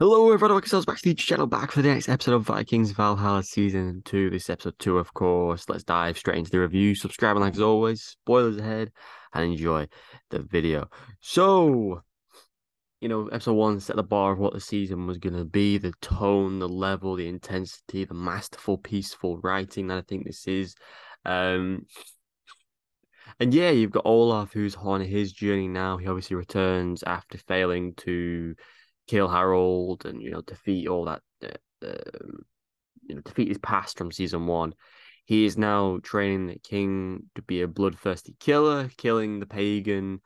Hello everyone, welcome back to the channel, back for the next episode of Vikings Valhalla Season 2. This is episode 2, of course. Let's dive straight into the review. Subscribe and like as always, spoilers ahead, and enjoy the video. So, episode 1 set the bar of what the season was going to be, the tone, the level, the intensity, the masterful, peaceful writing that I think this is. Um, and yeah, you've got Olaf who's on his journey now. He obviously returns after failing to kill Harold and defeat all that defeat his past from season 1. He is now training the king to be a bloodthirsty killer, killing the pagan.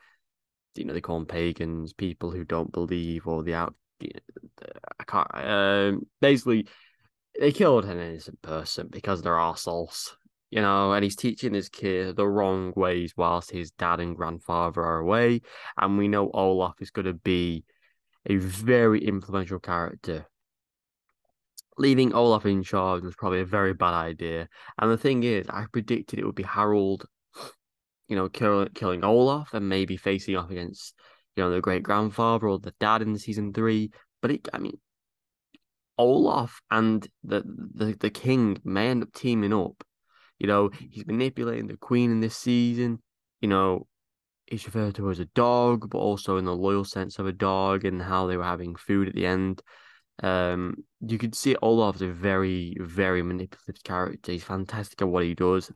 They call them pagans, people who don't believe or the out. I can't. Basically, they killed an innocent person because they're arseholes. And he's teaching his kid the wrong ways whilst his dad and grandfather are away. And we know Olaf is going to be a very influential character. Leaving Olaf in charge was probably a very bad idea. And the thing is, I predicted it would be Harold, killing Olaf and maybe facing off against, the great grandfather or the dad in season 3. But Olaf and the king may end up teaming up. He's manipulating the queen in this season. He's referred to as a dog, but also in the loyal sense of a dog and how they were having food at the end. You could see Olaf's a very, very manipulative character. He's fantastic at what he does.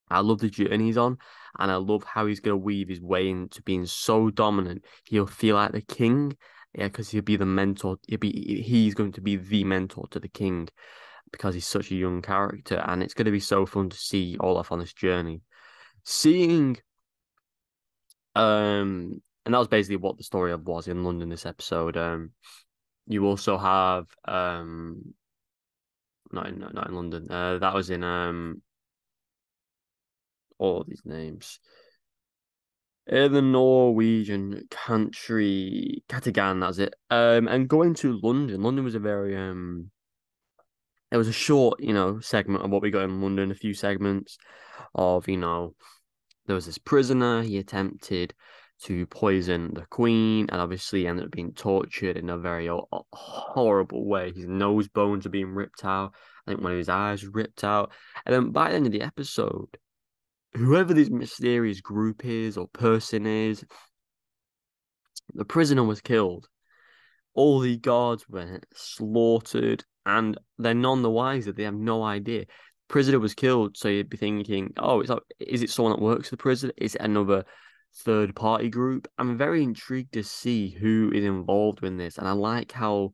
I love the journey he's on, and I love how he's going to weave his way into being so dominant. He'll feel like the king, yeah, because he'll be the mentor. He's going to be the mentor to the king because he's such a young character, and it's going to be so fun to see Olaf on this journey. Seeing, and that was basically what the story of was in London this episode. You also have not in London. That was in all these names. In the Norwegian country Kattegat, that's it. And going to London. London was a very it was a short, segment of what we got in London, a few segments of, there was this prisoner, he attempted to poison the queen and obviously ended up being tortured in a very horrible way. His nose bones are being ripped out. I think one of his eyes was ripped out. And then by the end of the episode, whoever this mysterious group is or person is, the prisoner was killed. All the guards were slaughtered, and they're none the wiser. They have no idea. Prisoner was killed, so you'd be thinking, oh, is it someone that works for the prison? Is it another third party group? I'm very intrigued to see who is involved in this, and I like how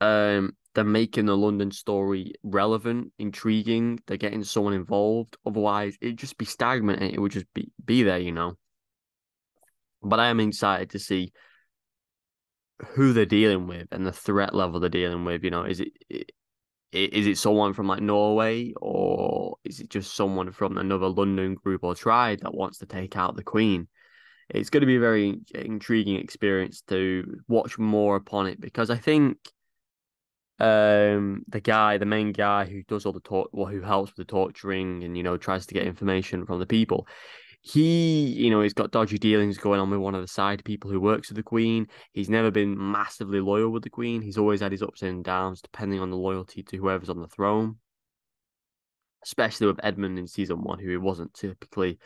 they're making the London story relevant, intriguing. They're getting someone involved. Otherwise, it'd just be stagnant and it would just be there. But I am excited to see who they're dealing with and the threat level they're dealing with. Is it someone from like Norway, or is it just someone from another London group or tribe that wants to take out the Queen? It's going to be a very intriguing experience to watch more upon it, because I think the main guy who does all the who helps with the torturing and tries to get information from the people, he's got dodgy dealings going on with one of the side people who works with the Queen. He's never been massively loyal with the Queen. He's always had his ups and downs depending on the loyalty to whoever's on the throne, especially with Edmund in season 1, who he wasn't typically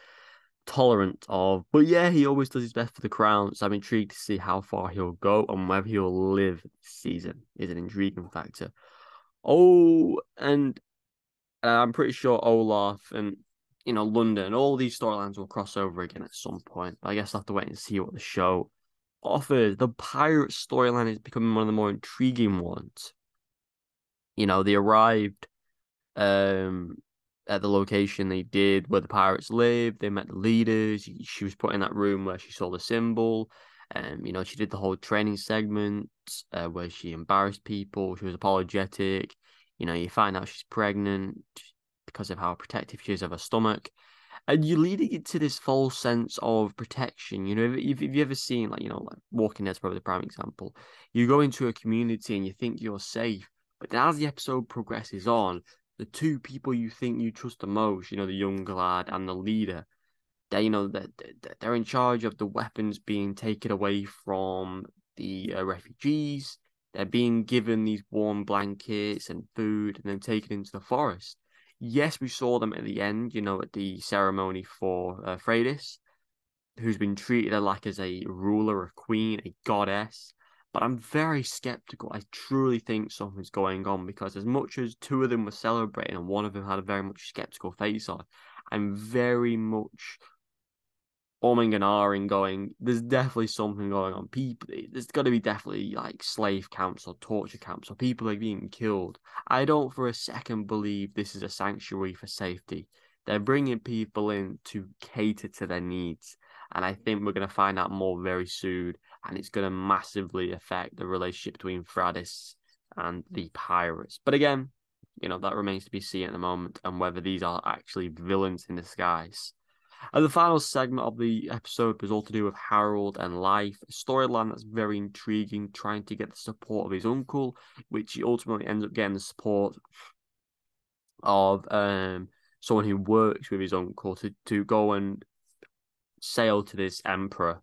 tolerant of. But yeah, he always does his best for the crown. So I'm intrigued to see how far he'll go and whether he'll live this season is an intriguing factor. Oh, and I'm pretty sure Olaf and London, all these storylines will cross over again at some point. But I guess I'll have to wait and see what the show offers. The pirate storyline is becoming one of the more intriguing ones. They arrived at the location they did where the pirates lived. They met the leaders. She was put in that room where she saw the symbol. She did the whole training segment where she embarrassed people. She was apologetic. You find out she's pregnant because of how protective she is of her stomach. And you're leading into this false sense of protection. If you've ever seen, like Walking Dead's probably the prime example. You go into a community and you think you're safe, but then as the episode progresses on, the two people you think you trust the most, the young lad and the leader, they're in charge of the weapons being taken away from the refugees. They're being given these warm blankets and food and then taken into the forest. Yes, we saw them at the end, at the ceremony for Freydis, who's been treated like as a ruler, a queen, a goddess. But I'm very skeptical. I truly think something's going on because as much as two of them were celebrating and one of them had a very much skeptical face on, I'm very much umming and ahhing going, there's definitely something going on. People, there's got to be definitely like slave camps or torture camps or people are being killed. I don't for a second believe this is a sanctuary for safety. They're bringing people in to cater to their needs. And I think we're going to find out more very soon. And it's going to massively affect the relationship between Freydis and the pirates. But again, that remains to be seen at the moment and whether these are actually villains in disguise. And the final segment of the episode was all to do with Harold and life, a storyline that's very intriguing, trying to get the support of his uncle, which he ultimately ends up getting the support of someone who works with his uncle to go and sail to this emperor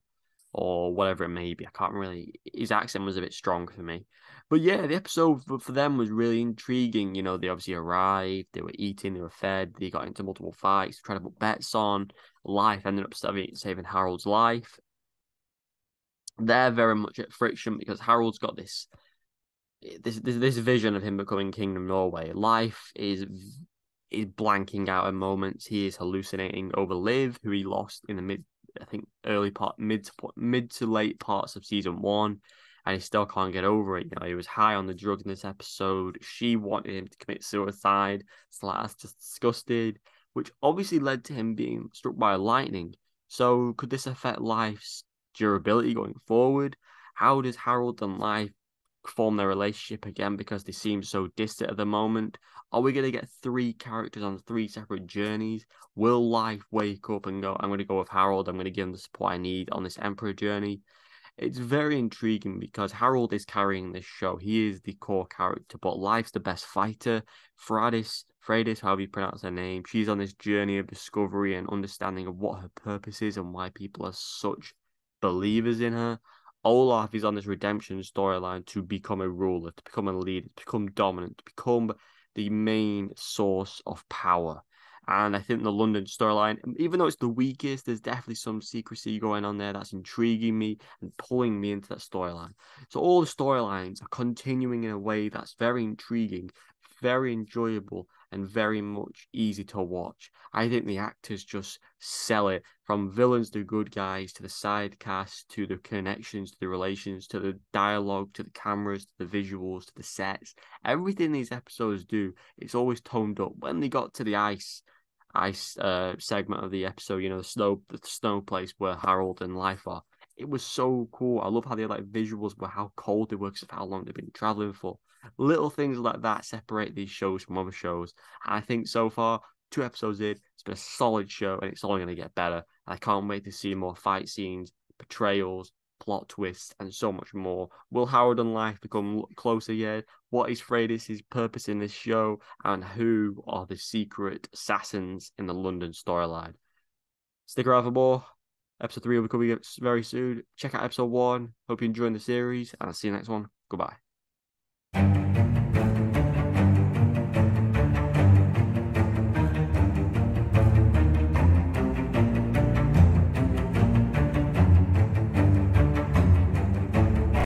or whatever it may be. I can't really. His accent was a bit strong for me. But yeah, the episode for them was really intriguing. They obviously arrived, they were eating, they were fed, they got into multiple fights, tried to put bets on. Life ended up saving Harold's life. They're very much at friction because Harold's got this vision of him becoming King of Norway. Life is blanking out at moments. He is hallucinating over Liv, who he lost in the mid to late parts of season 1, and he still can't get over it. He was high on the drugs in this episode. She wanted him to commit suicide. Slash just disgusted, which obviously led to him being struck by lightning. So could this affect Life's durability going forward? How does Harold and Life form their relationship again because they seem so distant at the moment? Are we going to get 3 characters on 3 separate journeys? Will Life wake up and go, I'm going to go with Harold, I'm going to give him the support I need on this Emperor journey? It's very intriguing because Harold is carrying this show. He is the core character, but Life's the best fighter. Freydis, however you pronounce her name, she's on this journey of discovery and understanding of what her purpose is and why people are such believers in her. Olaf is on this redemption storyline to become a ruler, to become a leader, to become dominant, to become the main source of power. And I think the London storyline, even though it's the weakest, there's definitely some secrecy going on there that's intriguing me and pulling me into that storyline. So all the storylines are continuing in a way that's very intriguing, very enjoyable, and very much easy to watch. I think the actors just sell it, from villains to good guys, to the side cast, to the connections, to the relations, to the dialogue, to the cameras, to the visuals, to the sets. Everything these episodes do, it's always toned up. When they got to the ice segment of the episode, the snow place where Harold and Life are, it was so cool. I love how they had visuals were how cold they were because of how long they've been traveling for. Little things like that separate these shows from other shows. And I think so far, 2 episodes in, it's been a solid show and it's only going to get better. And I can't wait to see more fight scenes, betrayals, plot twists, and so much more. Will Harold and Life become closer yet? What is Freydis' purpose in this show? And who are the secret assassins in the London storyline? Stick around for more. Episode 3 will be coming very soon. Check out episode 1. Hope you're enjoying the series, and I'll see you next one. Goodbye.